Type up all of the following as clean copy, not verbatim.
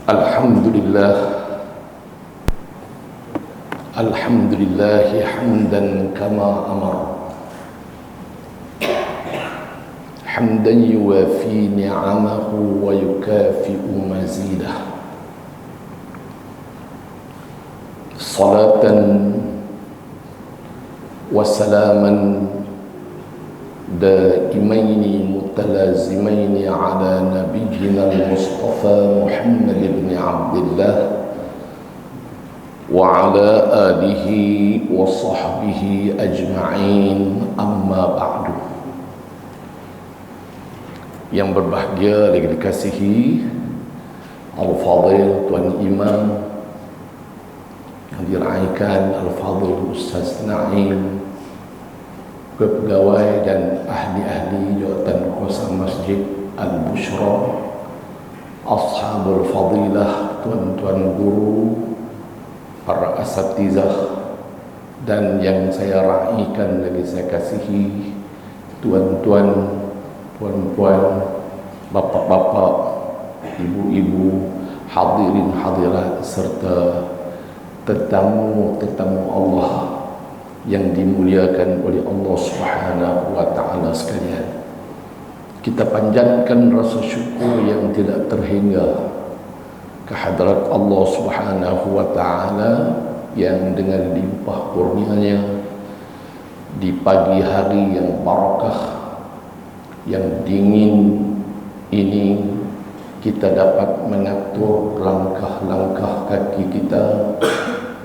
Alhamdulillah, Alhamdulillah hamdan kama amar, hamdan yuwafi ni'amahu wa yukafi'u mazidah. Salatan wa salaman daimaini mutalazimaini ala nabiyyina al-Mustafa Muhammad ibn Abdullah wa ala alihi wa sahbihi ajma'in, amma ba'du. Yang berbahagia lagi dikasihi Al-Fadhil Tuan Imam, yang diraikan Al-Fadhil Ustaz Naim, pegawai dan ahli-ahli jawatan kuasa Masjid Al-Bushra, ashabul fadilah, tuan-tuan guru, para asatizah, dan yang saya raikan lagi saya kasihi tuan-tuan, puan-puan, bapak-bapak, ibu-ibu, hadirin hadirat serta tetamu-tetamu Allah yang dimuliakan oleh Allah Subhanahu wa taala sekalian. Kita panjatkan rasa syukur yang tidak terhingga kehadrat Allah Subhanahu wa taala yang dengan limpah kurnianya di pagi hari yang barakah, yang dingin ini kita dapat mengatur langkah-langkah kaki kita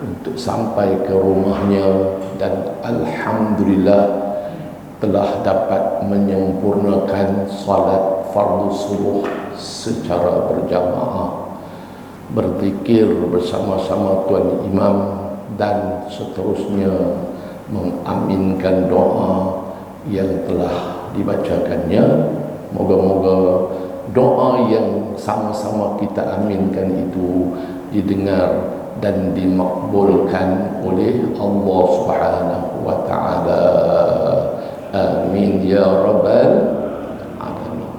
untuk sampai ke rumahnya, dan alhamdulillah telah dapat menyempurnakan salat fardu subuh secara berjamaah, berzikir bersama-sama Tuan Imam, dan seterusnya mengaminkan doa yang telah dibacakannya. Moga-moga doa yang sama-sama kita aminkan itu didengar dan dimakbulkan oleh Allah Subhanahu wa taala. Amin ya rabbal alamin.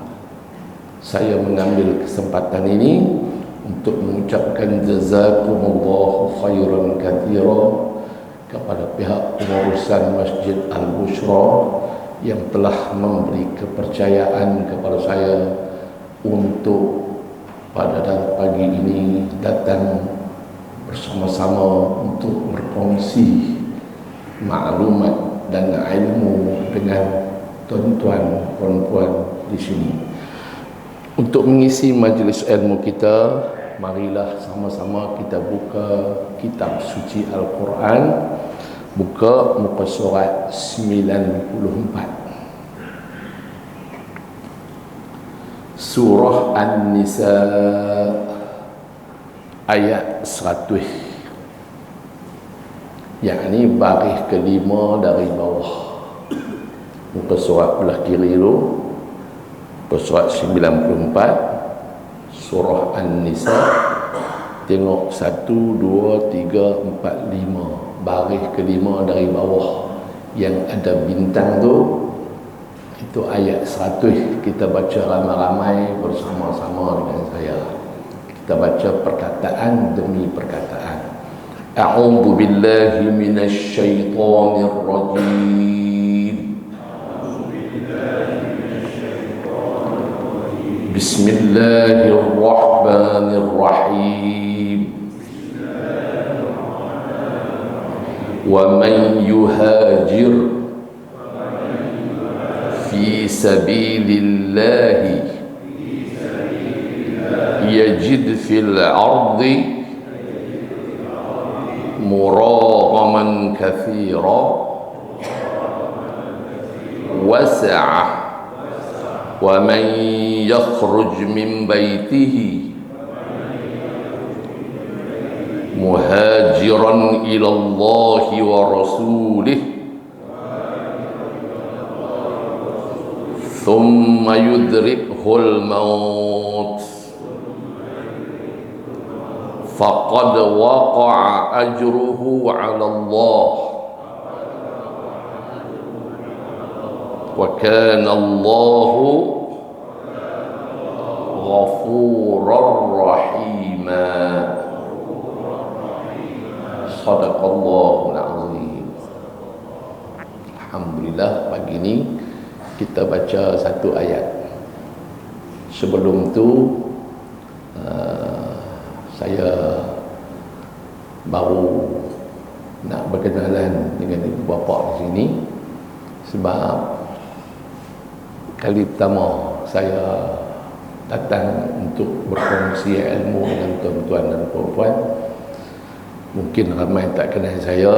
Saya mengambil kesempatan ini untuk mengucapkan jazakumullahu khairan katsira kepada pihak pengurusan Masjid Al-Bushra yang telah memberi kepercayaan kepada saya untuk pada pagi ini datang bersama-sama untuk berkongsi maklumat dan ilmu dengan tuan-tuan puan-puan di sini. Untuk mengisi majlis ilmu kita, marilah sama-sama kita buka kitab suci Al-Quran, buka muka surat 94, Surah An-Nisa ayat 100, yakni baris kelima dari bawah. Muka surat belah kiri itu, muka surat 94, Surah An-Nisa. Tengok 1, 2, 3, 4, 5, baris kelima dari bawah yang ada bintang tu, itu ayat 100. Kita baca ramai-ramai bersama-sama dengan saya. Kita baca perkataan demi perkataan. A'udzu billahi minasy syaithanir rajim. Bismillahirrahmanirrahim. Wa man yuhajir fi sabilillahi yajid fil ardi muragaman katsira wasa'ah wa man yakhruj min baitihi muhajiran ila Allah wa rasulih thumma yudrikuhul maut faqad waqa'a ajruhu 'ala Allah wa kana Allahu ghafurar rahim. rahima. Sadaqallahul azim. Alhamdulillah, pagi ini kita baca satu ayat. Sebelum tu saya baru nak berkenalan dengan ibu bapa di sini sebab kali pertama saya datang untuk berkongsi ilmu dengan tuan-tuan dan puan-puan. Mungkin ramai tak kenal saya,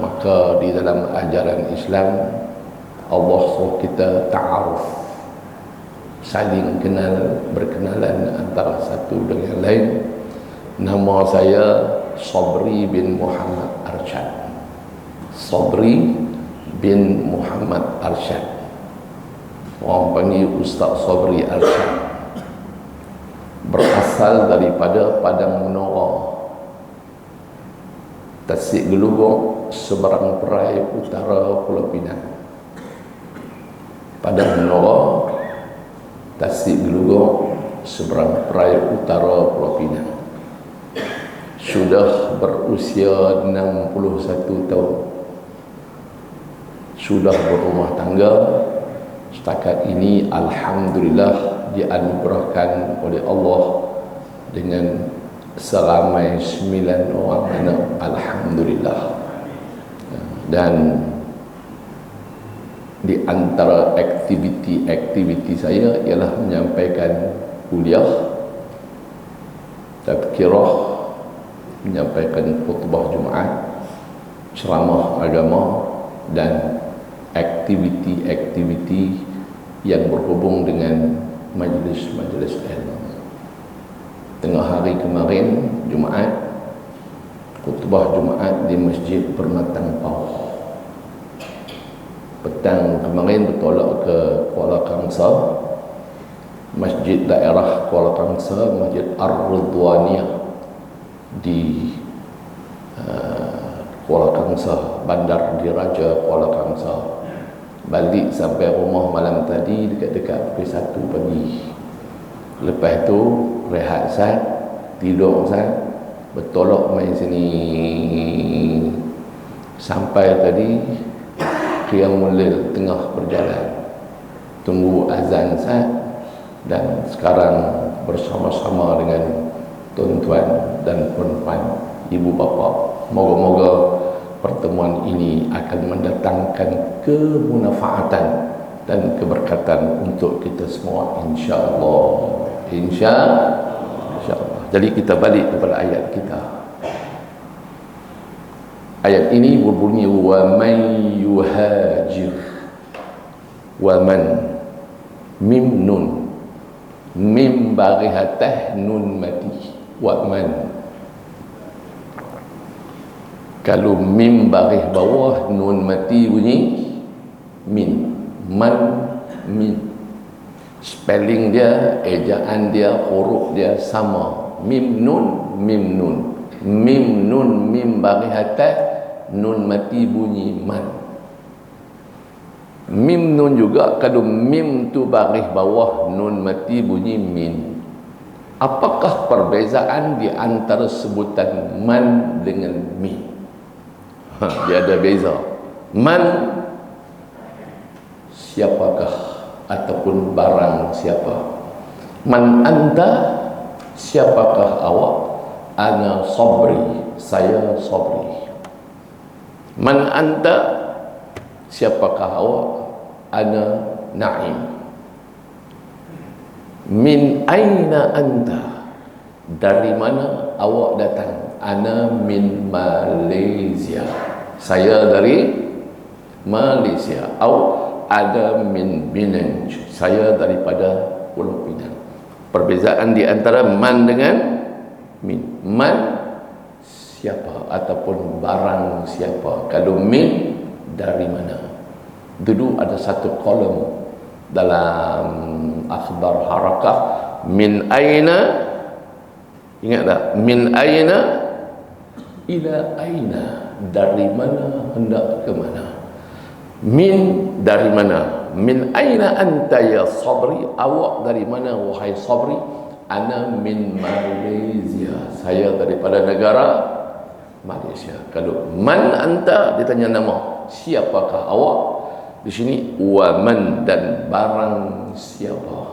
maka di dalam ajaran Islam Allah suruh kita ta'aruf, saling kenal, berkenalan antara satu dengan lain. Nama saya Sabri bin Muhammad Arsyad. Sabri bin Muhammad Arsyad. Orang panggil Ustaz Sabri Arsyad. Berasal daripada Padang Menora, Tasik Gelugong, seberang perai utara Pulau Pinang. Padang Menora, Tasik Gelugong, seberang perai utara Pulau Pinang. Sudah berusia 61 tahun. Sudah berumah tangga. Setakat ini alhamdulillah dianugerahkan oleh Allah dengan seramai 9 orang anak, alhamdulillah. Dan di antara aktiviti saya ialah menyampaikan kuliah, tazkirah, menyampaikan khutbah Jumaat, ceramah agama, dan aktiviti-aktiviti yang berhubung dengan majlis-majlis ilmu. Tengah hari kemarin Jumaat, khutbah Jumaat di Masjid Permatang Pauh. Petang kemarin bertolak ke Kuala Kangsar, Masjid Daerah Kuala Kangsar, Masjid Ar-Ridwaniyah di Kuala Kangsar, Bandar Diraja Kuala Kangsar. Balik sampai rumah malam tadi dekat-dekat pukul 1 pagi. Lepas tu rehat sat, tidur sat, bertolak main sini sampai tadi Qiyamul Lail tengah berjalan, tunggu azan sat, dan sekarang bersama-sama dengan tuan-tuan dan puan-puan, ibu bapa. Moga-moga pertemuan ini akan mendatangkan kemunafaatan dan keberkatan untuk kita semua, insya-Allah. Insya-Allah. Jadi kita balik kepada ayat kita. Ayat ini berbunyi wa man yuhajir, wa man, mim nun, mim barihatah nun mati, wa man. Kalau mim baris bawah, nun mati bunyi min. Man, min. Spelling dia, ejaan dia, huruf dia sama. Mim nun, mim nun. Mim nun, mim baris atas, nun mati bunyi man. Mim nun juga, kalau mim tu baris bawah, nun mati bunyi min. Apakah perbezaan di antara sebutan man dengan min? Dia ada beza. Man, siapakah ataupun barang siapa. Man anta, siapakah awak. Ana sabri, saya sabri. Man anta, siapakah awak. Ana naim. Min aina anta, dari mana awak datang. Ana min Malaysia, saya dari Malaysia. Ada min Penang, saya daripada Pulau Pinang. Perbezaan di antara man dengan min. Man, siapa ataupun barang siapa. Kalau min, dari mana. Dulu ada satu kolom dalam akhbar harakah, min aina, ingat tak? Min aina ila aina, dari mana hendak ke mana. Min, dari mana. Min aina anta ya sabri, awak dari mana wahai sabri. Ana min Malaysia. Saya daripada negara Malaysia. Kalau man anta, dia tanya nama. Siapakah awak? Di sini wa man, dan barang siapa.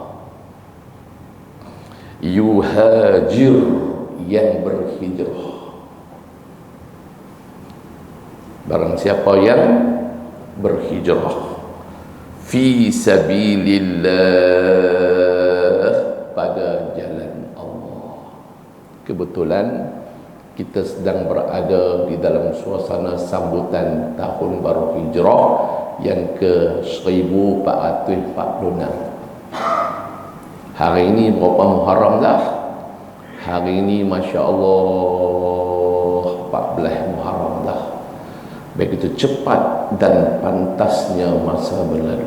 Yuhajir, yang berhijrah. Barang siapa yang berhijrah fi sabilillah, pada jalan Allah. Kebetulan kita sedang berada di dalam suasana sambutan tahun baru hijrah yang ke 1446. Hari ini berapa Muharram dah? Hari ini Masya Allah 14 Muharram dah. Begitu cepat dan pantasnya masa berlalu.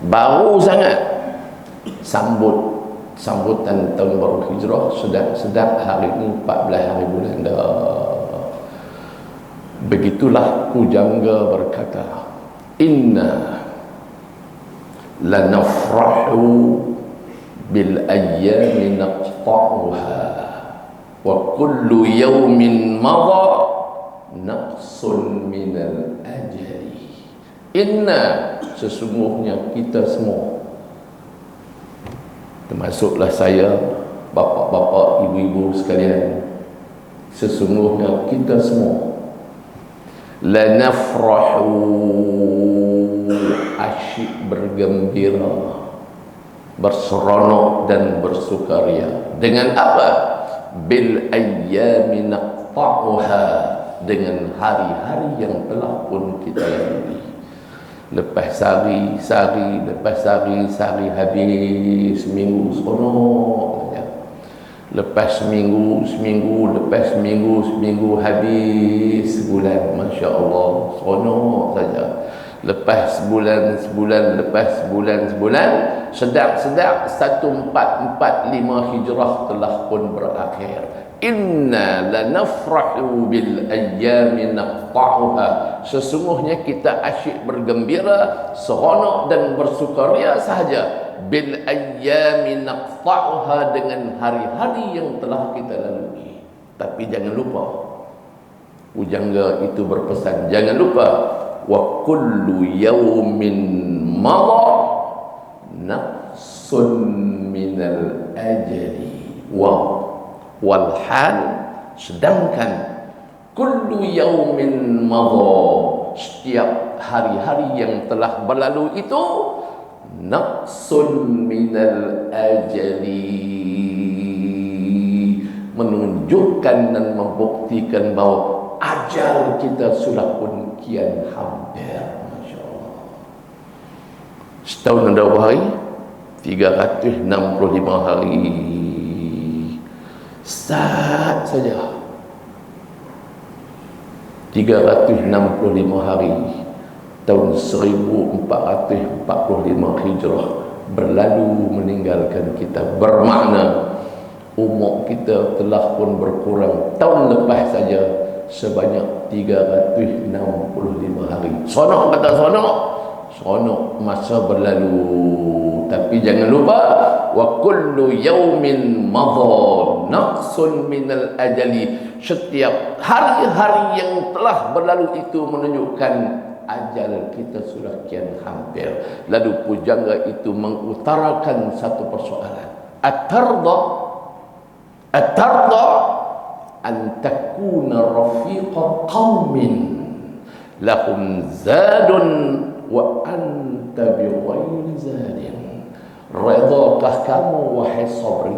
Baru sangat sambutan tahun baru hijrah, sedap hari ini 14 hari bulan dah. Begitulah pujangga berkata, inna lanafrahu bil ayyami naqta'uha wa kullu yawmin madha naqsun minal ajali. Inna, sesungguhnya kita semua, termasuklah saya, bapak-bapak, ibu-ibu sekalian, sesungguhnya kita semua lanafrahu, asyik bergembira, berseronok dan bersukaria. Dengan apa? Bil ayyami naqta'uha, dengan hari-hari yang telah pun kita lalui. Lepas sehari habis, seminggu seronok saja. Lepas seminggu habis sebulan, Masya Allah, seronok saja. Lepas sebulan, sedap 1445 hijrah telah pun berakhir. Inna lanafrahu bil ayyami naqta'uha, sesungguhnya kita asyik bergembira, seronok dan bersukaria sahaja. Bil ayyami naqta'uha, dengan hari-hari yang telah kita lalui. Tapi jangan lupa, pujangga itu berpesan, jangan lupa, wa kullu yawmin madha naqsun minal ajali. Wal hal, sedangkan kullu yawmin madha, setiap hari-hari yang telah berlalu itu naqsun minal ajali, menunjukkan dan membuktikan bahawa ajal kita sudah pun kian hampir. Masya Allah. Setahun ada berapa hari? 365 hari. Saat saja 365 hari tahun 1445 hijrah berlalu meninggalkan kita. Bermakna umur kita telah pun berkurang tahun lepas saja sebanyak 365 hari. Seronok kata seronok, seronok masa berlalu. Tapi jangan lupa, wa kullu yawmin madha naqsun minal ajali, setiap hari-hari yang telah berlalu itu menunjukkan ajal kita sudah kian hampir. Lalu pujangga itu mengutarakan satu persoalan. At-tarda an takuna rafiqa qaumin lahum zadun wa anta bi ghairi zadin. Redakah kamu wahai Sabri?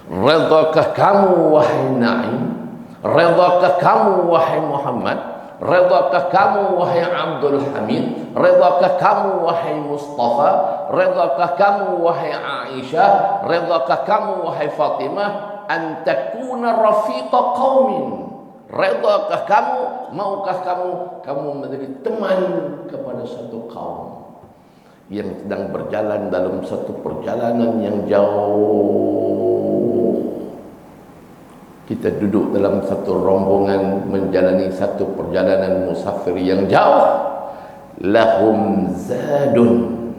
Redakah kamu wahai Naim? Redakah kamu wahai Muhammad? Redakah kamu wahai Abdul Hamid? Redakah kamu wahai Mustafa? Redakah kamu wahai Aisyah? Redakah kamu wahai Fatimah? An takuna rafiqa qaumin. Redakah kamu, maukah kamu menjadi teman kepada satu kaum yang sedang berjalan dalam satu perjalanan yang jauh. Kita duduk dalam satu rombongan menjalani satu perjalanan musafir yang jauh. Lahum zadun,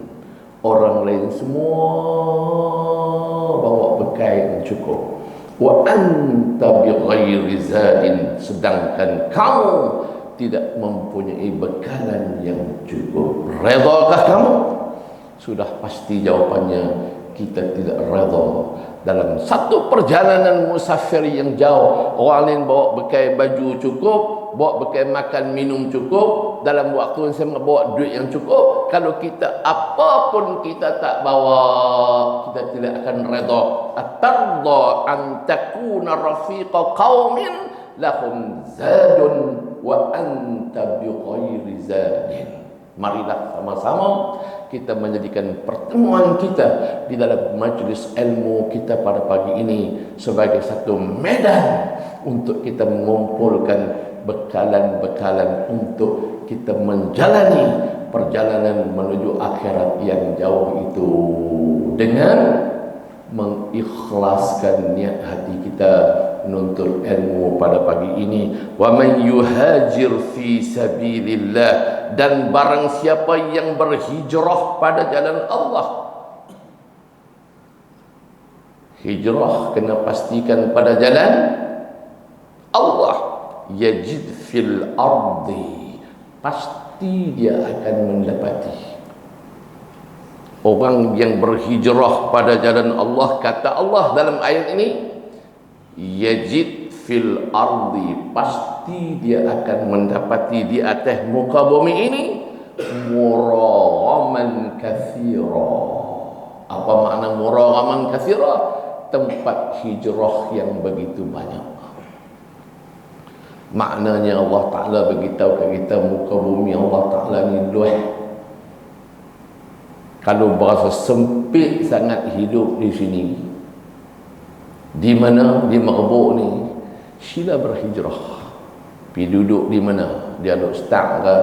orang lain semua bawa makan cukup. Wa anta bighairi zadin, sedangkan kamu tidak mempunyai bekalan yang cukup. Redakah kamu? Sudah pasti jawapannya kita tidak redha. Dalam satu perjalanan musafir yang jauh, orang lain bawa bekal baju cukup, bawa bekal makan minum cukup, dalam waktu yang sama bawa duit yang cukup. Kalau kita apapun kita tak bawa, kita tidak akan redha. Atarda an takuna rafiqa qaumin lahum zadun wa anta bighairi zadin. Marilah sama-sama kita menjadikan pertemuan kita di dalam majlis ilmu kita pada pagi ini sebagai satu medan untuk kita mengumpulkan bekalan-bekalan untuk kita menjalani perjalanan menuju akhirat yang jauh itu dengan mengikhlaskan niat hati kita menuntut ilmu pada pagi ini. Wa man yuhajir fi sabilillah, dan barang siapa yang berhijrah pada jalan Allah. Hijrah kena pastikan pada jalan Allah. Yajid fil ardi, pasti dia akan mendapati. Orang yang berhijrah pada jalan Allah, kata Allah dalam ayat ini, yajid fil ardi, pasti dia akan mendapati di atas muka bumi ini muraghaman katsira. Apa makna muraghaman katsira? Tempat hijrah yang begitu banyak. Maknanya Allah Ta'ala beritahu ke kita, muka bumi Allah Ta'ala ni luas. Kalau berasa sempit sangat hidup di sini, di mana? Di Merbuk ni, sila berhijrah. Pergi duduk di mana? Di Alok Stang ke?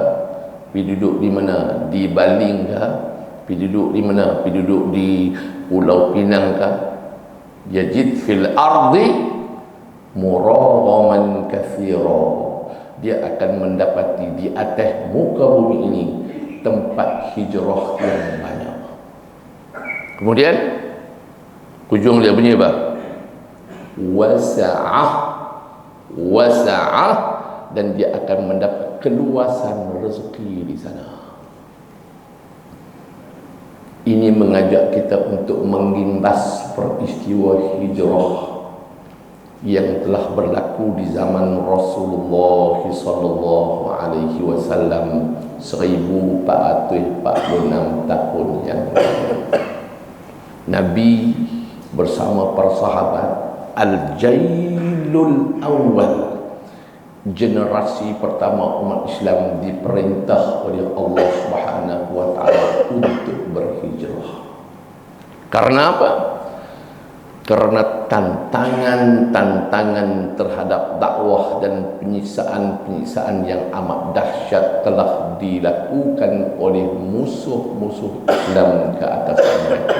Pergi duduk di mana? Di Baling ke? Pergi duduk di mana? Pergi duduk di Pulau Pinang ke? Yajid fil ardi muraghaman katsira. Dia akan mendapati di atas muka bumi ini tempat hijrah yang banyak. Kemudian ujung dia bunyi apa? Wasa'ah, wasa'ah, dan dia akan mendapat keluasan rezeki di sana. Ini mengajak kita untuk mengimbas peristiwa hijrah yang telah berlaku di zaman Rasulullah sallallahu alaihi wasallam 1446 tahun yang lalu. Nabi bersama para sahabat, Al-Jailul Awal, generasi pertama umat Islam, diperintah oleh Allah Subhanahu wa taala untuk berhijrah. Karena apa? Karena tantangan-tantangan terhadap dakwah dan penyiksaan-penyiksaan yang amat dahsyat telah dilakukan oleh musuh-musuh Islam ke atas mereka.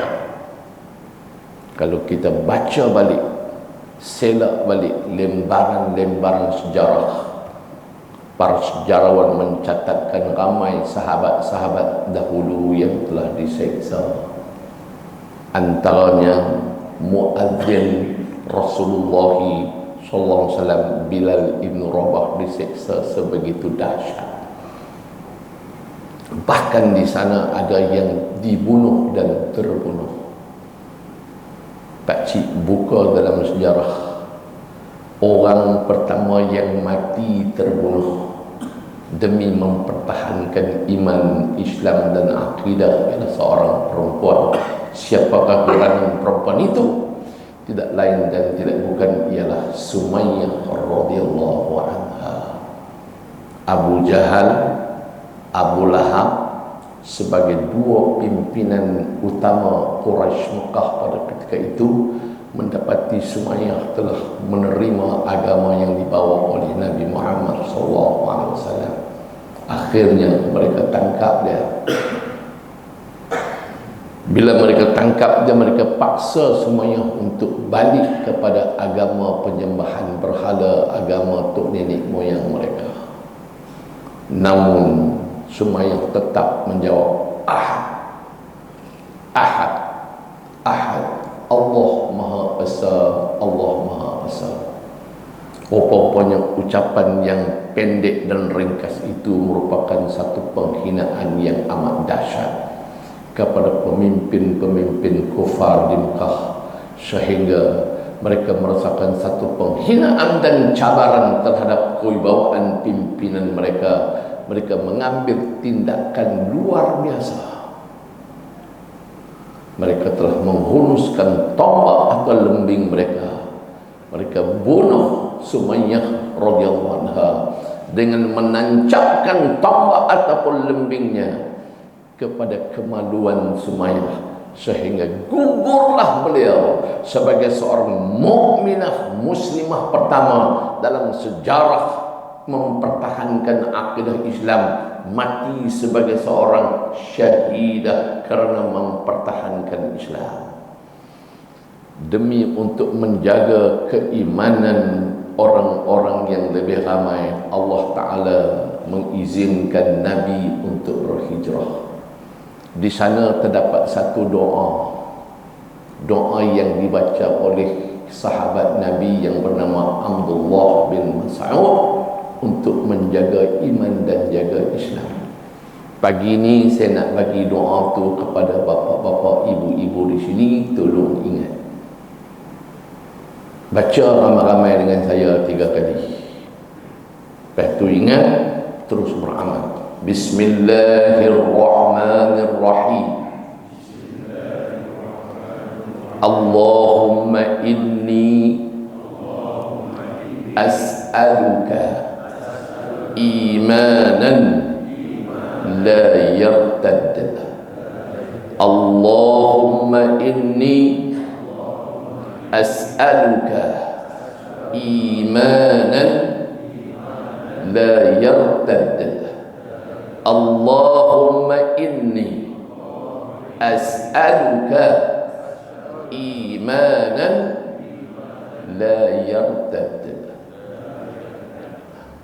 Kalau kita baca balik, selak balik lembaran-lembaran sejarah, para sejarawan mencatatkan ramai sahabat-sahabat dahulu yang telah diseksa. Antaranya muadzin Rasulullah sallallahu alaihi wasallam Bilal ibn Rabah diseksa sebegitu dahsyat. Bahkan di sana ada yang dibunuh dan terbunuh. Pak Cik buka dalam sejarah, orang pertama yang mati terbunuh demi mempertahankan iman Islam dan akidah ialah seorang perempuan. Siapakah perempuan itu? Tidak lain dan tidak bukan ialah Sumayyah radhiyallahu anha. Abu Jahal, Abu Lahab sebagai dua pimpinan utama Quraisy Mekah pada ketika itu mendapati Sumayyah telah menerima agama yang dibawa oleh Nabi Muhammad SAW. Akhirnya mereka tangkap dia. Bila mereka tangkap dia, mereka paksa Sumayyah untuk balik kepada agama penyembahan berhala, agama tok nenek moyang mereka. Namun Sumayyah tetap menjawab, Ahad, Ahad, Ahad, Allah Maha besar, Allah Maha Besar. Rupanya ucapan yang pendek dan ringkas itu merupakan satu penghinaan yang amat dahsyat kepada pemimpin-pemimpin kufar di Mekah, sehingga mereka merasakan satu penghinaan dan cabaran terhadap kewibawaan pimpinan mereka. Mereka mengambil tindakan luar biasa. Mereka telah menghunuskan tombak atau lembing mereka. Mereka bunuh Sumayyah radhiyallahu anha dengan menancapkan tombak ataupun lembingnya kepada kemaluan Sumayyah, sehingga gugurlah beliau sebagai seorang mukminah muslimah pertama dalam sejarah mempertahankan akidah Islam, mati sebagai seorang syahidah kerana mempertahankan Islam. Demi untuk menjaga keimanan orang-orang yang lebih ramai, Allah Ta'ala mengizinkan Nabi untuk berhijrah. Di sana terdapat satu doa yang dibaca oleh sahabat Nabi yang bernama Abdullah bin Mas'ud untuk menjaga iman dan jaga Islam. Pagi ini saya nak bagi doa tu kepada bapa-bapa, ibu-ibu di sini. Tolong ingat, baca ramai-ramai dengan saya 3 kali. Lepas tu ingat, terus beramal. Bismillahirrahmanirrahim. Allahumma inni as'aluka imanan la yartad. Allahumma inni as'aluka imanan la yartad. Allahumma inni as'aluka imanan la yartad.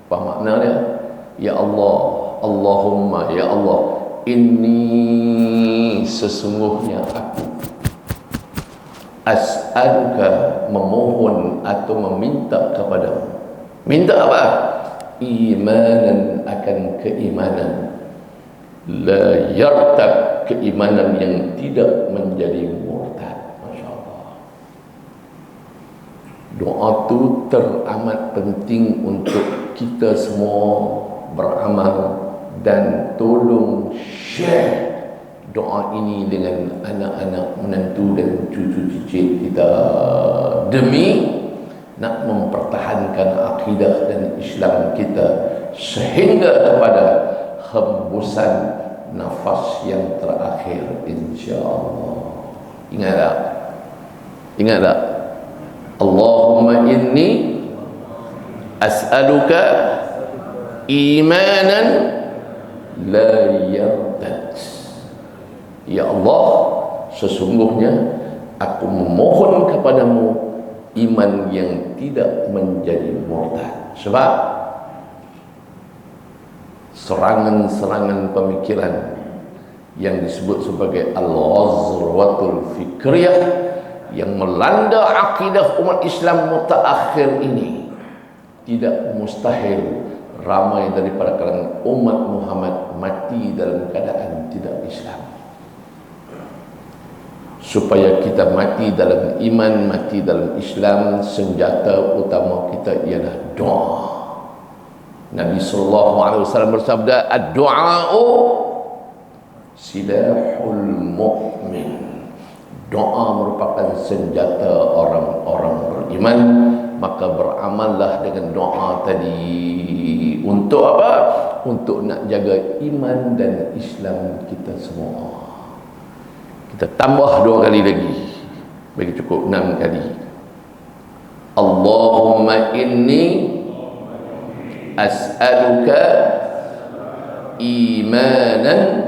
Apa makna dia? Ya Allah, Allahumma, ya Allah, inni sesungguhnya aku as'aluka memohon atau meminta kepadamu. Minta apa? Imanan, akan keimanan, la yartab, keimanan yang tidak menjadi murtad. Masya Allah. Doa itu teramat penting untuk kita semua beramal, dan tolong share doa ini dengan anak-anak menantu dan cucu cicit kita, demi nak mempertahankan akidah dan Islam kita sehingga kepada hembusan nafas yang terakhir, insya-Allah. Ingat tak? Ingat tak? Allahumma inni as'aluka imanan la yartad. Ya Allah, sesungguhnya aku memohon kepadamu iman yang tidak menjadi murtad. Sebab serangan-serangan pemikiran yang disebut sebagai al-ghazwatul fikriyah yang melanda akidah umat Islam mutaakhir ini, tidak mustahil ramai daripada kalangan umat Muhammad mati dalam keadaan tidak Islam. Supaya kita mati dalam iman, mati dalam Islam, senjata utama kita ialah doa. Nabi SAW bersabda, ad-du'a'u silahul mu'min. Doa merupakan senjata orang-orang beriman. Maka beramallah dengan doa tadi. Untuk apa? Untuk nak jaga iman dan Islam kita semua. Kita tambah 2 kali lagi, bagi cukup 6 kali. Allahumma inni as'aluka imanan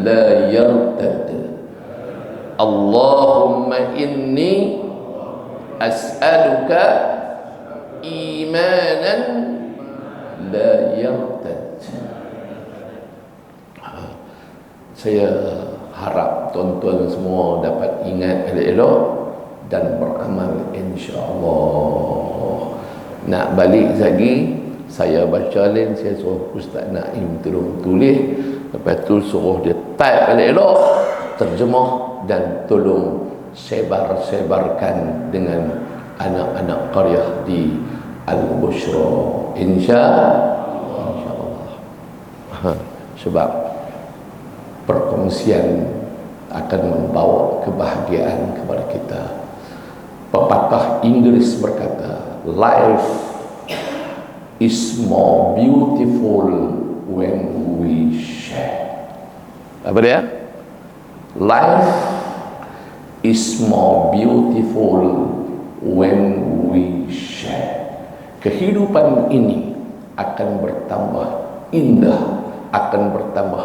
la yartad. Allahumma inni as'aluka imanan la yartad. Saya harap tuan-tuan semua dapat ingat elok-elok dan beramal insya-Allah. Nak balik lagi, saya baca lain, saya suruh Ustaz Naim tolong tulis, lepas tu suruh dia type elok-elok, terjemah dan tolong sebar-sebarkan dengan anak-anak qaryah di Al-Bushra insya-Allah. Sebab perkongsian akan membawa kebahagiaan kepada kita. Pepatah Inggris berkata, life is more beautiful when we share. Apa dia? Life is more beautiful when we share. Kehidupan ini akan bertambah indah, akan bertambah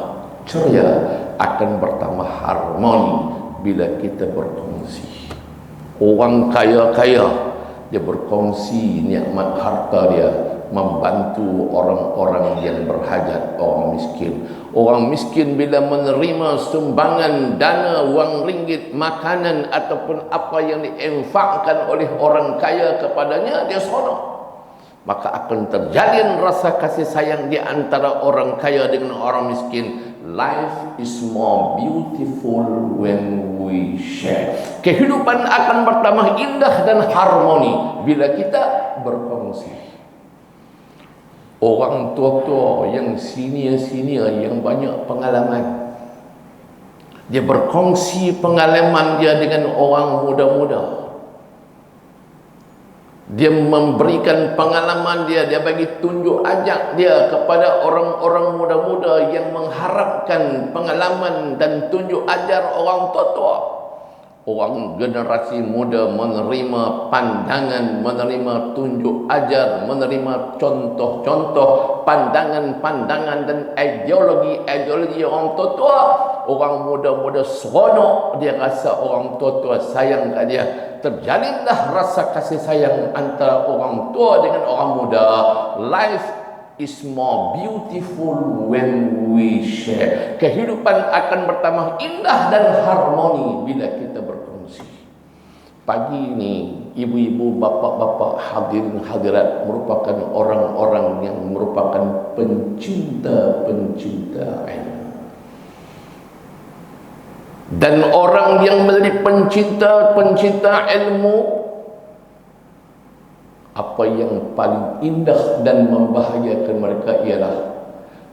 ceria, akan bertambah harmoni bila kita berkongsi. Orang kaya-kaya dia berkongsi nikmat harta dia, membantu orang-orang yang berhajat, orang miskin. Orang miskin bila menerima sumbangan dana, wang ringgit, makanan ataupun apa yang diinfakkan oleh orang kaya kepadanya, dia seronok. Maka akan terjalin rasa kasih sayang di antara orang kaya dengan orang miskin. Life is more beautiful when we share. Kehidupan akan bertambah indah dan harmoni bila kita berkongsi. Orang tua-tua yang senior-senior yang banyak pengalaman, dia berkongsi pengalaman dia dengan orang muda-muda. Dia memberikan pengalaman dia, dia bagi tunjuk ajak dia kepada orang-orang muda-muda yang mengharapkan pengalaman dan tunjuk ajar orang tua-tua. Orang generasi muda menerima pandangan, menerima tunjuk ajar, menerima contoh-contoh, pandangan-pandangan dan ideologi-ideologi orang tua-tua. Orang muda-muda seronok, dia rasa orang tua-tua sayang kat dia. Terjalinlah rasa kasih sayang antara orang tua dengan orang muda. Life is more beautiful when we share. Kehidupan akan bertambah indah dan harmoni bila kita berkongsi. Pagi ini, ibu-ibu, bapa-bapa, hadirin hadirat merupakan orang-orang yang merupakan pencinta-pencinta ilmu. Dan orang yang menjadi pencinta-pencinta ilmu, apa yang paling indah dan membahagiakan mereka ialah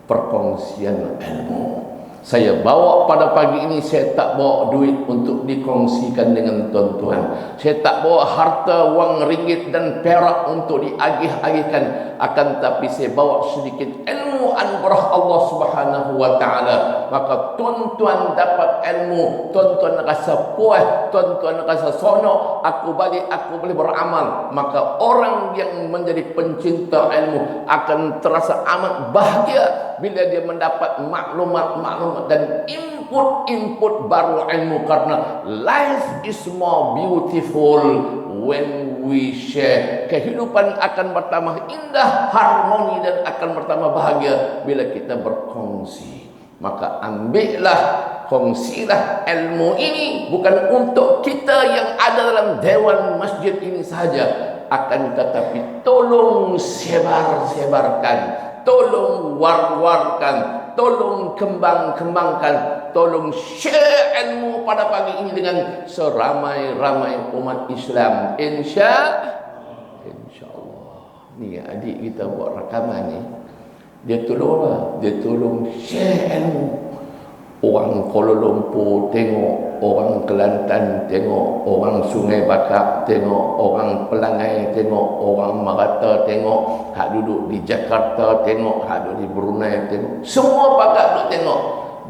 perkongsian ilmu. Saya bawa pada pagi ini, saya tak bawa duit untuk dikongsikan dengan tuan-tuan. Saya tak bawa harta, wang ringgit dan perak untuk diagih-agihkan. Akan tapi saya bawa sedikit ilmu anugerah Allah Subhanahu wa taala. Maka tuan-tuan dapat ilmu, tuan-tuan rasa puas, tuan-tuan rasa seronok, aku balik aku boleh beramal. Maka orang yang menjadi pencinta ilmu akan terasa amat bahagia bila dia mendapat maklumat-maklumat dan input-input baru ilmu, karena life is more beautiful when we share. Kehidupan akan bertambah indah, harmoni dan akan bertambah bahagia bila kita berkongsi. Maka ambillah, kongsilah ilmu ini bukan untuk kita yang ada dalam dewan masjid ini sahaja, akan tetapi tolong sebar-sebarkan, tolong war-warkan, tolong kembang-kembangkan, tolong share ilmu pada pagi ini dengan seramai-ramai umat Islam. InsyaAllah. Ni adik kita buat rakaman ni, dia tolong apa? Dia tolong share ilmu. Orang Kuala Lumpur tengok, orang Kelantan tengok, orang Sungai Bakap tengok, orang Pelangai tengok, orang Maratha tengok, hak duduk di Jakarta tengok, hak duduk di Brunei tengok. Semua pakat duduk tengok.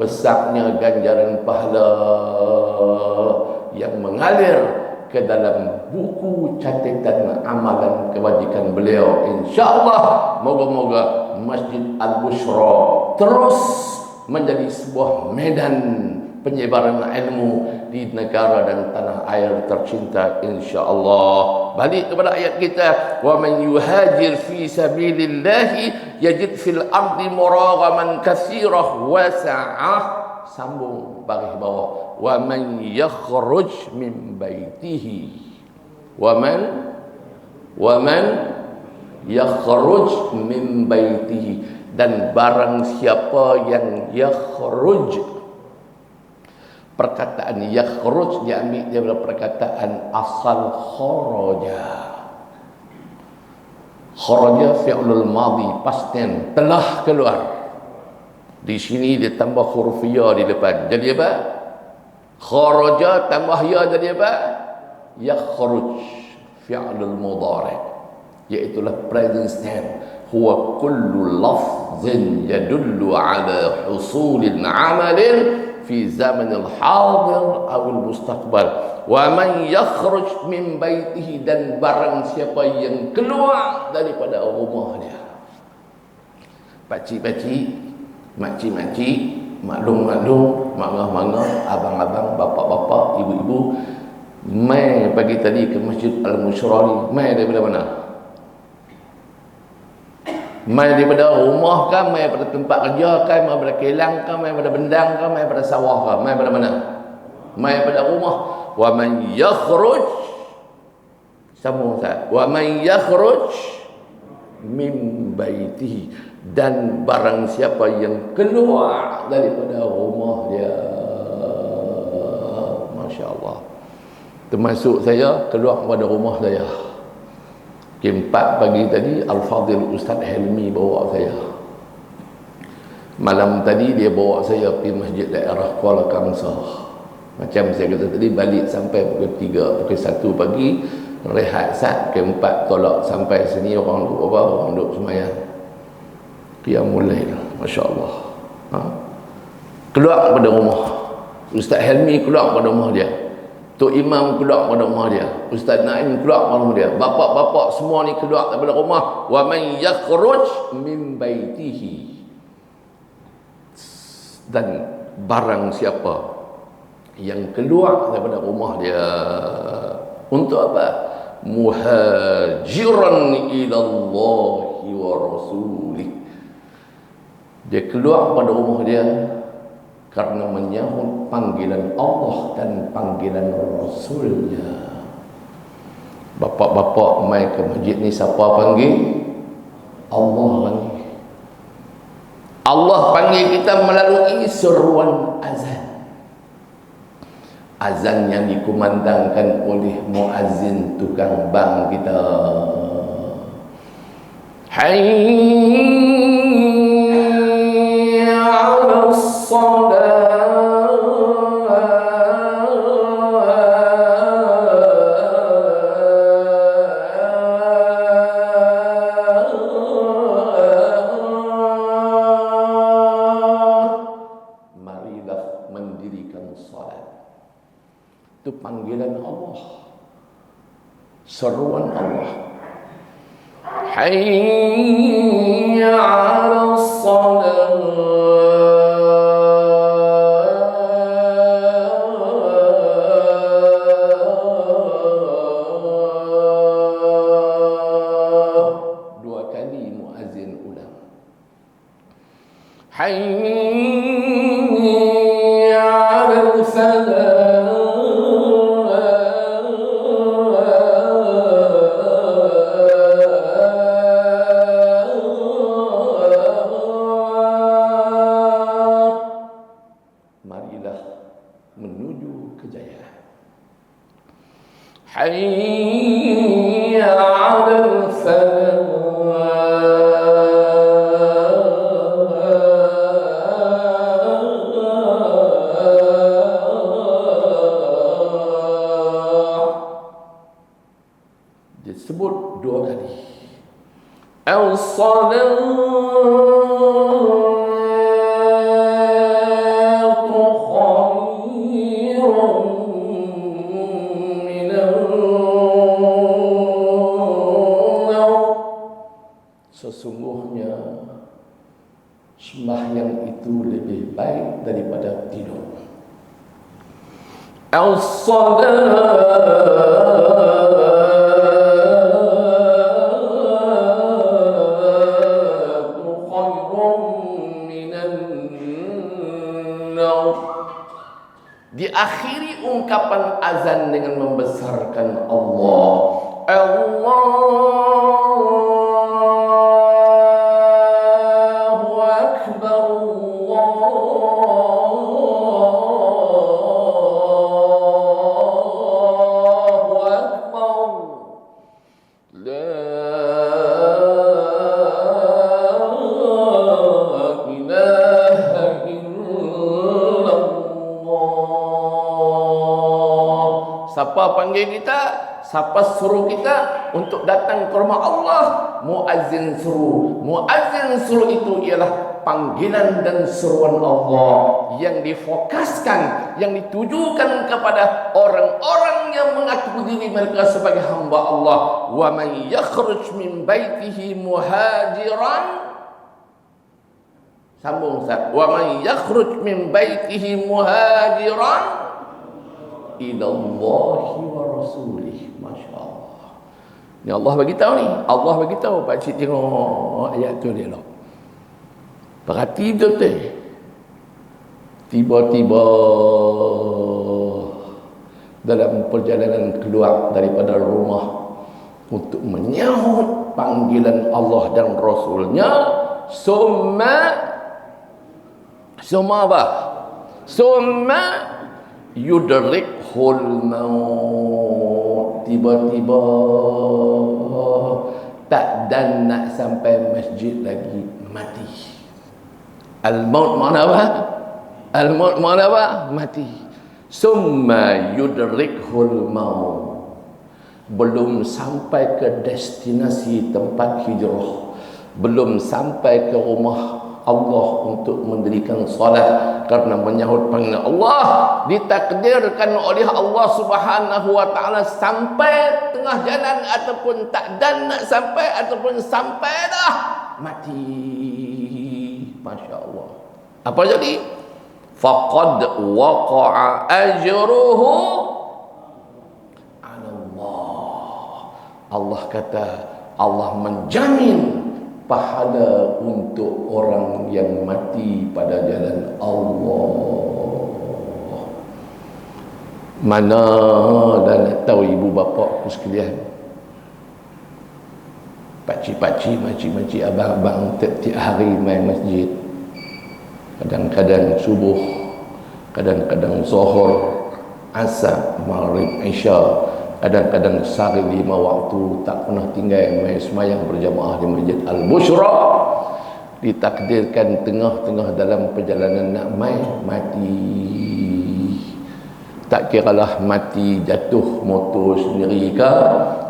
Besarnya ganjaran pahala yang mengalir ke dalam buku catatan amalan kebajikan beliau. InsyaAllah, moga-moga Masjid Al-Bushra terus menjadi sebuah medan penyebaran ilmu di negara dan tanah air tercinta, insya-Allah. Balik kepada ayat kita, wa man yuhajir fi sabilillah yajid fil ardi muragaman katsirah wa sa'ah. Sambung baris bawah, wa man yakhruj min baitihi wa man yakhruj min baitihi, dan barang siapa yang yakhruj, perkataan yakhruj diambil daripada perkataan asal kharaja. Kharaja fi'lul madhi, past tense, telah keluar. Di sini dia tambah huruf ya di depan, jadi apa? Kharaja tambah ya jadi apa? Yakhruj fi'lul mudhari', iaitulah present tense. Huwa kullu lafzin yadullu ala husulin amalin fi zamanil hadir awil mustaqbal. Wa man yakhruj min baitihi, dan barang siapa yang keluar daripada rumah dia. Pakcik-pakcik, makcik-makcik, maklum-maklum, mangah-mangah, abang-abang, bapak-bapak, ibu-ibu, mai pagi tadi ke Masjid Al-Musyrari. Mai daripada mana? Mai daripada rumah kah, mai daripada tempat kerja kah, mai daripada kilang kah, mai daripada bendang kah, mai daripada sawah kah, mai daripada mana? Mai daripada rumah. Wa man yakhruj, sambung Ustaz, wa man yakhruj min baitihi, dan barang siapa yang keluar daripada rumah dia. Masya Allah. Termasuk saya keluar daripada rumah saya. Jam 4 pagi tadi Al-Fadhil Ustaz Helmi bawa saya. Malam tadi dia bawa saya pergi masjid daerah Kuala Kangsar. Macam saya kata tadi, balik sampai pukul 3, pukul 1 pagi, rehat sat, pukul 4 tolak sampai sini. Orang duduk apa? Orang duduk semayang Qiyamul Lail. Masya Allah. Keluar daripada rumah. Ustaz Helmi keluar daripada rumah dia. Tok Imam keluar daripada rumah dia. Ustaz Naim keluar daripada rumah dia. Bapak-bapak semua ni keluar daripada rumah. Wa man yakhruj min baitihi, dan barang siapa yang keluar daripada rumah dia untuk apa? Muhajiran ila Allahi wa rasulih. Dia keluar daripada rumah dia karena menyahut panggilan Allah dan panggilan Rasulnya. Bapak-bapak mai ke masjid ni siapa panggil? Allah panggil. Allah panggil kita melalui seruan azan. Azan yang dikumandangkan oleh muazzin tukang bang kita. Hayya 'alas salat. Marilah mendirikan salat. Itu panggilan Allah, seruan Allah. Hayya 'alas salat. Dua kali muazzin ulang. Hayya 'alal falah. Hayya 'alal falah. Disebut dua kali. As-salatu khairun minan nawm. Sesungguhnya sembahyang itu lebih baik daripada tidur. As-salatu khairun minan nawm. Diakhiri ungkapan azan dengan membesarkan Allah. Allahu Akbar, Allahu Akbar. La ilaha illallah. Siapa panggil kita? Siapa suruh kita untuk datang ke rumah Allah? Muazzin suruh. Muazzin suruh itu ialah panggilan dan seruan Allah yang difokuskan, yang ditujukan kepada orang-orang yang mengaku diri mereka sebagai hamba Allah. Wa man yakhruj min baitihi muhajiran, sambung Ustaz. Wa man yakhruj min baitihi muhajiran ila Allahi wa rasulih. Masya Allah. Ni Allah bagi tahu ni. Allah bagi tahu. Pak cik tengok ayat tu dia lah. Perhati betul-betul. Tiba-tiba dalam perjalanan keluar daripada rumah untuk menyahut panggilan Allah dan Rasulnya, summa apa? Summa yudrikhul maut. Tiba-tiba tak dan nak sampai masjid lagi, mati. Al-maut mana apa? Al-maut mana apa? Mati. Summa yudrikhul maut. Belum sampai ke destinasi tempat hijrah, belum sampai ke rumah Allah untuk mendirikan salat karena menyahut panggilan Allah, ditakdirkan oleh Allah Subhanahu wa taala sampai tengah jalan ataupun tak dan nak sampai ataupun sampai dah mati. Masya Allah. Apa jadi? Faqad waqa'a ajruhu 'ala Allah. Allah kata, Allah menjamin pahala untuk orang yang mati pada jalan Allah. Mana dah nak tahu ibu bapa sekalian, pakcik-pakcik, makcik-makcik, abang-abang tiap-tiap hari main masjid. Kadang-kadang subuh, kadang-kadang zuhur, asar, maghrib, isya, kadang-kadang sehari 5 waktu, tak pernah tinggal main semayang berjamaah di Masjid Al-Bushra. Ditakdirkan tengah-tengah dalam perjalanan nak main, mati. Tak kiralah mati jatuh motor sendiri ke,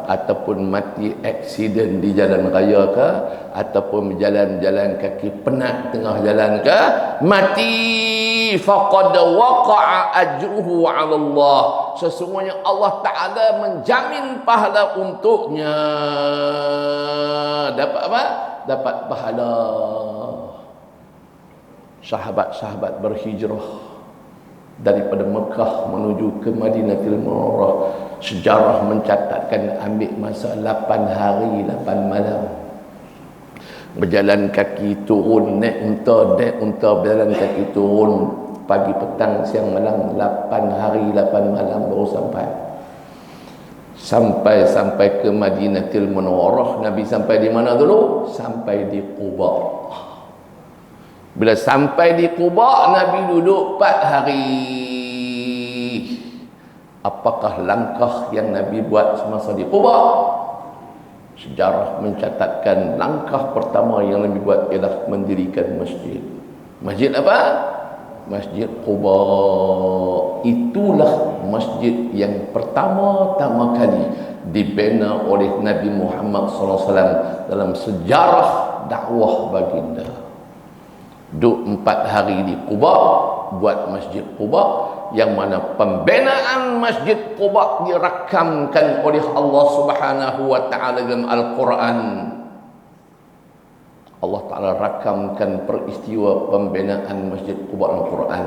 ataupun mati aksiden di jalan raya ke, ataupun berjalan-jalan kaki penat tengah jalan ke, mati. Faqad waqa'a ajruhu 'ala Allah. Sesungguhnya Allah Ta'ala menjamin pahala untuknya. Dapat apa? Dapat pahala. Sahabat-sahabat berhijrah daripada Mekah menuju ke Madinatul Munawwarah, sejarah mencatatkan ambil masa 8 hari 8 malam. Berjalan kaki turun, naik unta berjalan kaki turun, pagi petang siang malam, 8 hari 8 malam baru sampai ke Madinatul Munawwarah. Nabi sampai di mana dulu? Sampai di Quba. Bila sampai di Quba, Nabi duduk 4 hari. Apakah langkah yang Nabi buat semasa di Quba? Sejarah mencatatkan langkah pertama yang Nabi buat ialah mendirikan masjid. Masjid apa? Masjid Quba. Itulah masjid yang pertama-tama kali dibina oleh Nabi Muhammad SAW dalam sejarah dakwah baginda. Duduk 4 hari di Quba, buat Masjid Quba, yang mana pembinaan Masjid Quba dirakamkan oleh Allah Subhanahu wa taala dalam Al-Quran. Allah Taala rakamkan peristiwa pembinaan Masjid Quba dalam Al-Quran.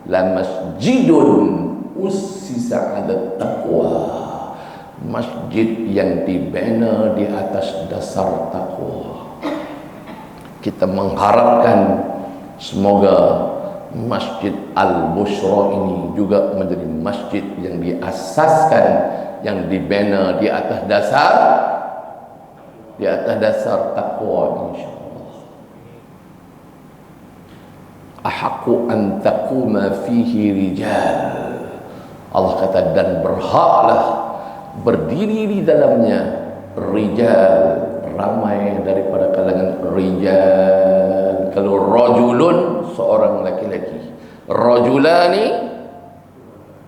La masjidun ussisa 'ala taqwa. Masjid yang dibina di atas dasar takwa. Kita mengharapkan semoga Masjid Al-Bushra ini juga menjadi masjid yang diasaskan, yang dibina di atas dasar takwa, insyaallah. Ahaqqu an taquma fihi rijal. Allah kata, dan berhaklah berdiri di dalamnya rijal, ramai daripada kalangan rijal. Kalau rajulun, seorang laki-laki, rajulani,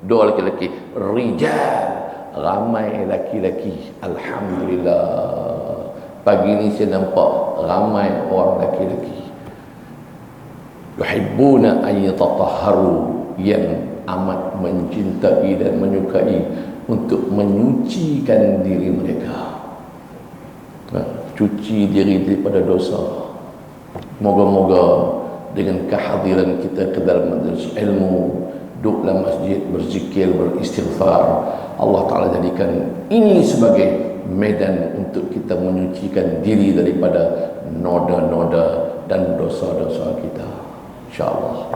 dua laki-laki, rijal, ramai laki-laki. Alhamdulillah, pagi ini saya nampak ramai orang laki-laki yuhibbuna an yatatahharu, yang amat mencintai dan menyukai untuk menyucikan diri mereka, cuci diri daripada dosa. Moga-moga dengan kehadiran kita ke dalam majlis ilmu, duduk dalam masjid, berzikir, beristighfar, Allah Ta'ala jadikan ini sebagai medan untuk kita menyucikan diri daripada noda-noda dan dosa-dosa kita, insyaAllah.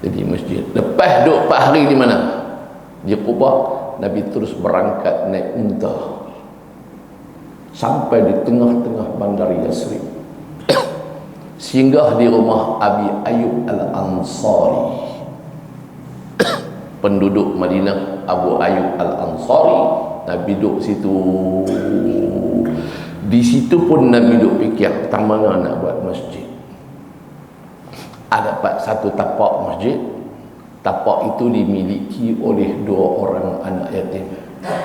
Jadi masjid, lepas duduk 4 hari di mana? Di Quba. Nabi terus berangkat naik unta sampai di tengah-tengah bandar Yasrib, singgah di rumah Abi Ayyub Al-Ansari, penduduk Madinah. Abu Ayyub Al-Ansari, Nabi duduk situ. Di situ pun Nabi duduk fikir, tak mana nak buat masjid. Ada satu tapak masjid. Tapak itu dimiliki oleh 2 orang anak yatim,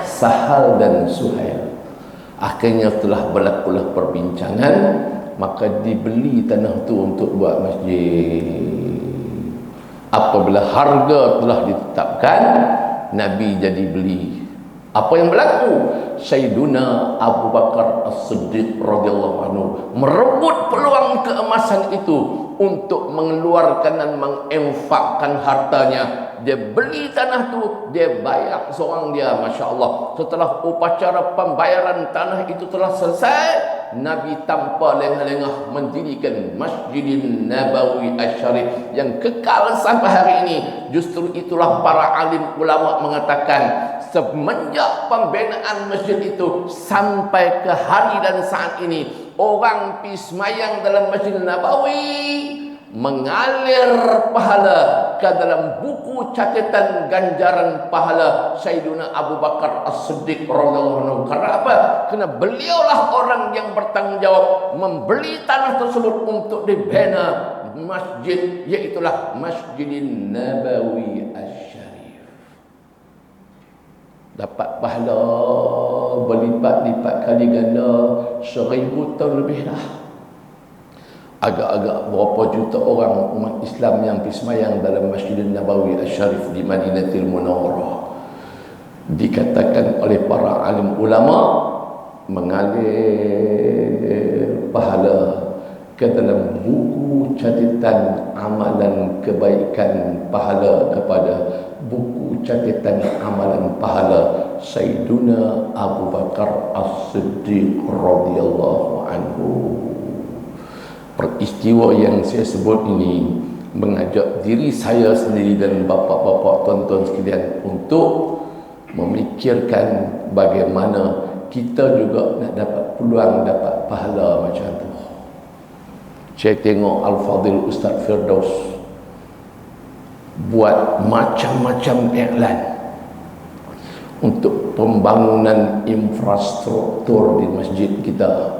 Sahal dan Suhail. Akhirnya telah berlakulah perbincangan, maka dibeli tanah itu untuk buat masjid. Apabila harga telah ditetapkan, Nabi jadi beli. Apa yang berlaku? Sayyiduna Abu Bakar As-Siddiq radhiyallahu anhu merebut peluang keemasan itu untuk mengeluarkan dan menginfakkan hartanya. Dia beli tanah tu, dia bayar seorang dia, Masya Allah. Setelah upacara pembayaran tanah itu telah selesai, Nabi tanpa lengah-lengah mendirikan Masjidin Nabawi Asy-Syarif yang kekal sampai hari ini. Justru itulah para alim ulama mengatakan, semenjak pembinaan masjid itu sampai ke hari dan saat ini, orang pergi semayang dalam Masjid Nabawi mengalir pahala ke dalam buku catatan ganjaran pahala Sayyiduna Abu Bakar As-Siddiq radhiyallahu anhu. Karena apa? Kerana beliaulah orang yang bertanggungjawab membeli tanah tersebut untuk dibina masjid, iaitulah Masjidin Nabawi Asy-Syarif. Dapat pahala berlipat-lipat kali ganda, 1000 tahun lebih dah. Agak-agak berapa juta orang umat Islam yang pergi semayang dalam Masjidin Nabawi Asy-Syarif di Madinatul Munawwarah. Dikatakan oleh para alim ulama mengalir pahala ke dalam buku catatan amalan kebaikan pahala kepada buku catatan amalan pahala Sayyiduna Abu Bakar As-Siddiq radhiyallahu anhu. Peristiwa yang saya sebut ini mengajak diri saya sendiri dan bapa-bapa, tuan-tuan sekalian untuk memikirkan bagaimana kita juga nak dapat peluang, dapat pahala macam tu. Saya tengok Al-Fadhil Ustaz Firdaus buat macam-macam iklan untuk pembangunan infrastruktur di masjid kita.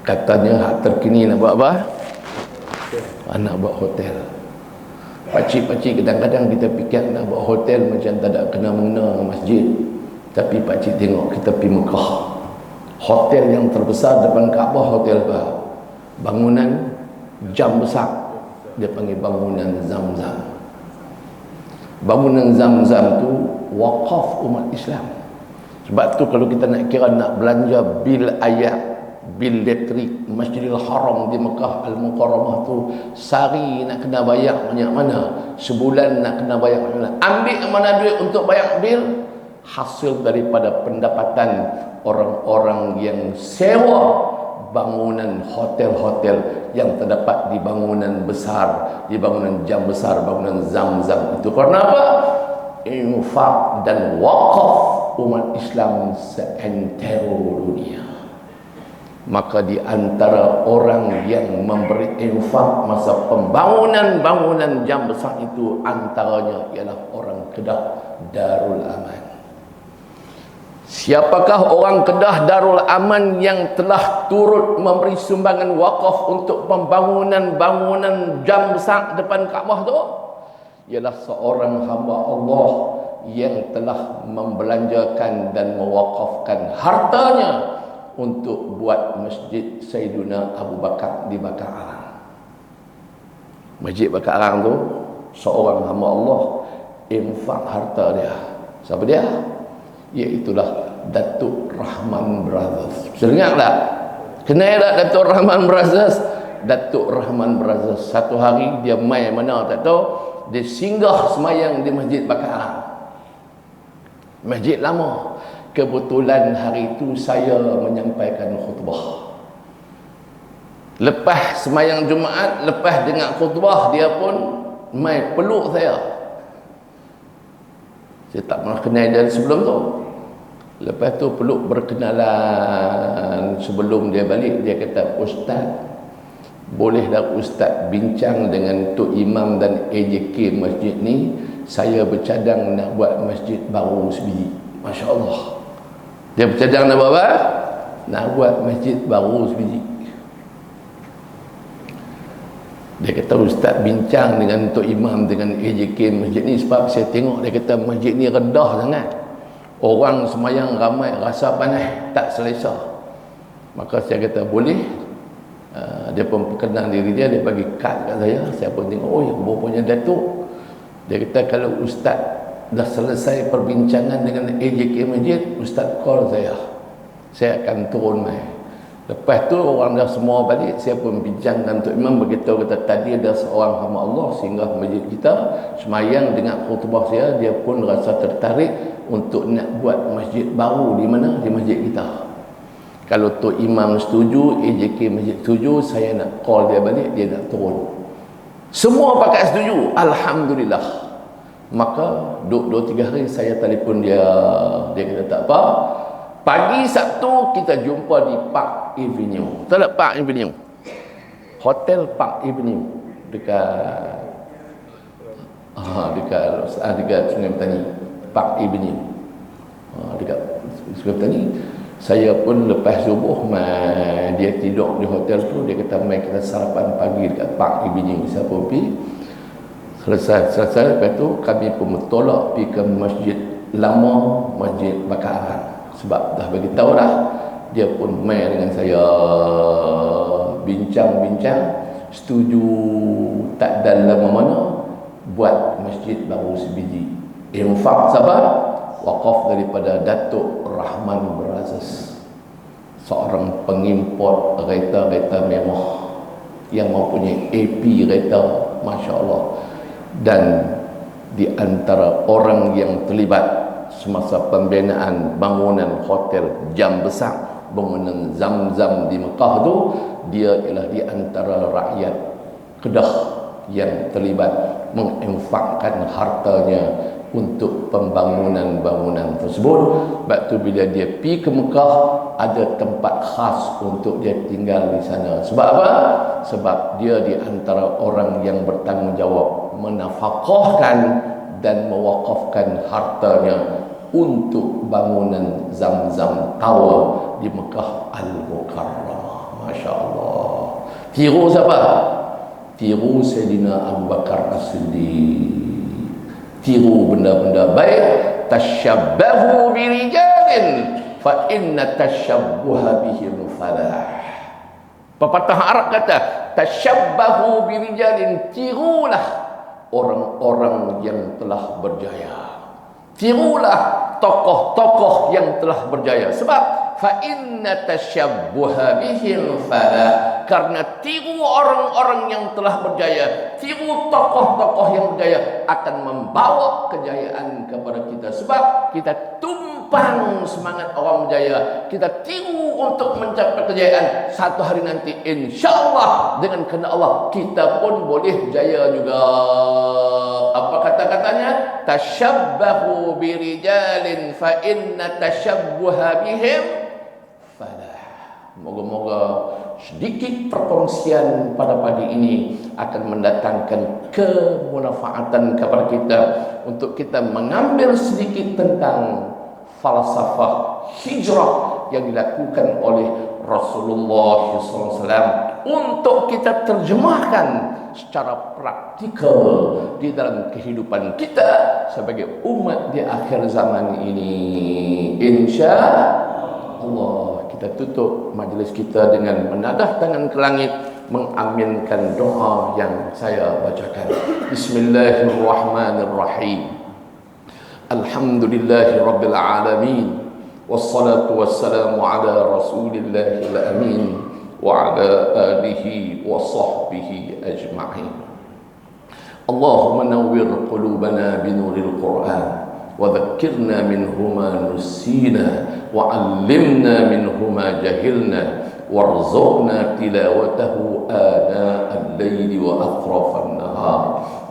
Katanya hak terkini nak buat apa? Nak buat hotel. Pakcik-pakcik kadang-kadang kita fikir nak buat hotel macam tak ada kena-mengena dengan masjid. Tapi pakcik tengok kita pergi Mekah, hotel yang terbesar depan Kaabah, hotel apa? Bangunan jam besar, dia panggil bangunan Zamzam. Bangunan Zamzam tu wakaf umat Islam. Sebab tu kalau kita nak kira nak belanja bil ayat, bil elektrik Masjidil Haram di Mekah Al-Mukarramah tu, sehari nak kena bayar banyak mana, sebulan nak kena bayar banyak mana. Ambil mana duit untuk bayar bil? Hasil daripada pendapatan orang-orang yang sewa bangunan hotel-hotel yang terdapat di bangunan besar, di bangunan jam besar, bangunan Zam-Zam itu. Karena apa? Infak dan wakaf umat Islam seantero dunia. Maka di antara orang yang memberi infak masa pembangunan jam besar itu, antaranya ialah orang Kedah Darul Aman. Siapakah orang Kedah Darul Aman yang telah turut memberi sumbangan wakaf untuk pembangunan jam besar depan Kaabah tu? Ialah seorang hamba Allah yang telah membelanjakan dan mewakafkan hartanya untuk buat masjid Sayyiduna Abu Bakar di Bakar Arang. Masjid Bakar Arang tu, seorang hamba Allah infak harta dia. Siapa dia? Iaitulah Datuk Rahman Brothers. Ingat tak? Kenal tak Datuk Rahman Brothers? Datuk Rahman Brothers satu hari dia mai mana tak tahu, dia singgah semayang di Masjid Bakar Arang. Masjid lama. Kebetulan hari itu saya menyampaikan khutbah. Lepas semayang Jumaat, lepas dengar khutbah, dia pun mai peluk saya. Saya tak pernah kenal dia sebelum tu. Lepas tu peluk berkenalan. Sebelum dia balik, dia kata, "Ustaz, boleh tak Ustaz bincang dengan Tok Imam dan AJK masjid ni? Saya bercadang nak buat masjid baru sebiji." Masya Allah. Dia bercadang nak buat apa? Nak buat masjid baru sebiji. Dia kata, "Ustaz bincang dengan Tok Imam dengan AJK masjid ni sebab saya tengok," dia kata, "masjid ni rendah sangat. Orang semayang ramai, rasa panas, tak selesa." Maka saya kata, "Boleh." Dia pun perkenal diri dia, dia bagi kad kat saya. Saya pun tengok, oh ya, rupanya Datuk. Dia kata, "Kalau Ustaz dah selesai perbincangan dengan AJK Masjid, Ustaz call saya. Saya akan turun mai." Lepas tu orang dah semua balik, saya pun bincang dengan Tok Imam, beritahu, kata, "Tadi ada seorang hamba Allah singgah masjid kita, semayang dengan khutbah saya, dia pun rasa tertarik untuk nak buat masjid baru." Di mana? Di masjid kita. Kalau Tok Imam setuju, AJK Masjid setuju, saya nak call dia balik, dia nak turun. Semua pakat setuju. Alhamdulillah. Maka 2-3 hari saya telefon dia. Dia kata, "Tak apa, pagi Sabtu kita jumpa di Park Avenue." Tahu tak Park Avenue? Hotel Park Avenue dekat dekat Sungai Petani. Park Avenue. Dekat Sungai Petani. Saya pun lepas subuh, dia tidur di hotel tu, dia kata, "Mai kita sarapan pagi dekat Park Avenue." Saya pun pergi. Selesai lepas tu kami pun bertolak pergi ke masjid lama, Masjid Bakar Arang. Sebab dah bagi tahu dah. Dia pun mai dengan saya, bincang-bincang, setuju tak ada lama mana buat masjid baru sebiji. Infak sabar, wakaf daripada Datuk Rahman Brothers, seorang pengimport kereta-kereta mewah yang mempunyai AP kereta, Masya Allah. Dan di antara orang yang terlibat semasa pembinaan bangunan hotel jam besar, bangunan Zam-Zam di Mekah tu, dia ialah di antara rakyat Kedah yang terlibat menginfakkan hartanya untuk pembangunan-bangunan tersebut. Sebab tu bila dia pergi ke Mekah, ada tempat khas untuk dia tinggal di sana. Sebab apa? Sebab dia di antara orang yang bertanggungjawab menafkahkan dan mewakafkan hartanya untuk bangunan Zam-Zam Tower di Mekah Al-Mukarramah. Masya Allah. Tiru siapa? Tiru Sayyidina Abu Bakar As-Siddiq. Tiru benda-benda baik. Tashabbahu birijalin fa inna tashabbuha bihim falah. Pepatah Arab kata, tashabbahu birijalin, tirulah orang-orang yang telah berjaya. Tirulah tokoh-tokoh yang telah berjaya. Sebab fa inna tashabbuha bihim falah, karena tiru orang-orang yang telah berjaya, tiru tokoh-tokoh yang berjaya akan membawa kejayaan kepada kita. Sebab kita tumpah tumpang semangat orang berjaya. Kita tiru untuk mencapai kejayaan. Satu hari nanti insya-Allah dengan kehendak Allah kita pun boleh jaya juga. Apa kata-katanya? Tashabbahu birijalin fa inna tashabbuha bihim falah. Moga-moga sedikit perkongsian pada pagi ini akan mendatangkan kemanfaatan kepada kita untuk kita mengambil sedikit tentang falsafah hijrah yang dilakukan oleh Rasulullah SAW untuk kita terjemahkan secara praktikal di dalam kehidupan kita sebagai umat di akhir zaman ini. Insya Allah kita tutup majlis kita dengan menadah tangan ke langit mengaminkan doa yang saya bacakan. Bismillahirrahmanirrahim. Alhamdulillahi rabbil alamin. Wassalatu wassalamu ala rasulillahil amin wa ala alihi wa sahbihi ajma'in. Allahumma nawwir qulubana binuril Qur'an وذكرنا منه ما نسينا وعلمنا منه ما جهلنا وارزقنا تلاوته آناء الليل وأطراف النهار.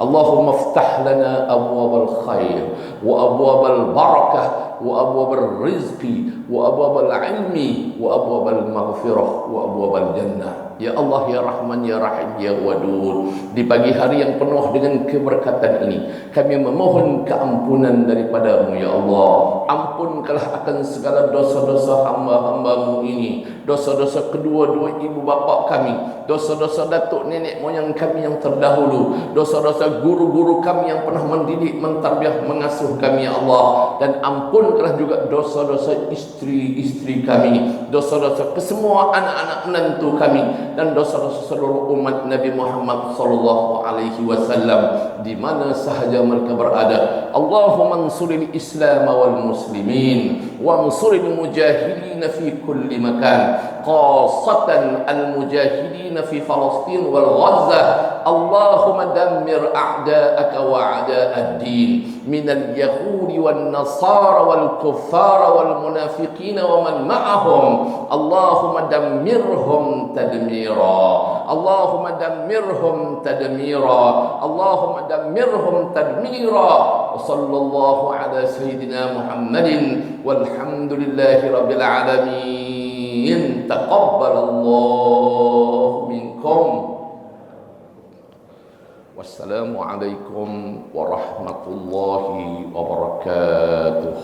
اللهم افتح لنا أبواب الخير وأبواب البركة وأبواب الرزق وأبواب العلم وأبواب المغفرة وأبواب الجنة. Ya Allah, Ya Rahman, Ya Rahim, Ya Wadud. Di pagi hari yang penuh dengan keberkatan ini, kami memohon keampunan daripada-Mu, Ya Allah. Ampunkanlah akan segala dosa-dosa hamba-hamba-Mu ini, dosa-dosa kedua-dua ibu bapa kami, dosa-dosa datuk nenek moyang kami yang terdahulu, dosa-dosa guru-guru kami yang pernah mendidik, mentarbiyah, mengasuh kami, Ya Allah. Dan ampunkanlah juga dosa-dosa istri-istri kami, dosa-dosa kesemua anak-anak menantu kami, dan dosa-dosa seluruh umat Nabi Muhammad sallallahu alaihi wasallam di mana sahaja mereka berada. Allahumma ansuril Islam wal muslimin wa ansuril mujahidin fi kulli makan, khassatan al mujahidin fi Palestin wal Gaza. Allahumma dammir a'da'aka wa a'da'ad-din min al-yahudi wan nasara wal kuffara wal munafiqin wa man ma'ahum. Allahumma dammirhum tadmira. Allahumma dammirhum tadmira. Allahumma dammirhum tadmira. Wa sallallahu ala sayyidina Muhammadin walhamdulillahi rabbil alamin. Taqabbalallahu minkum. Wassalamualaikum warahmatullahi wabarakatuh.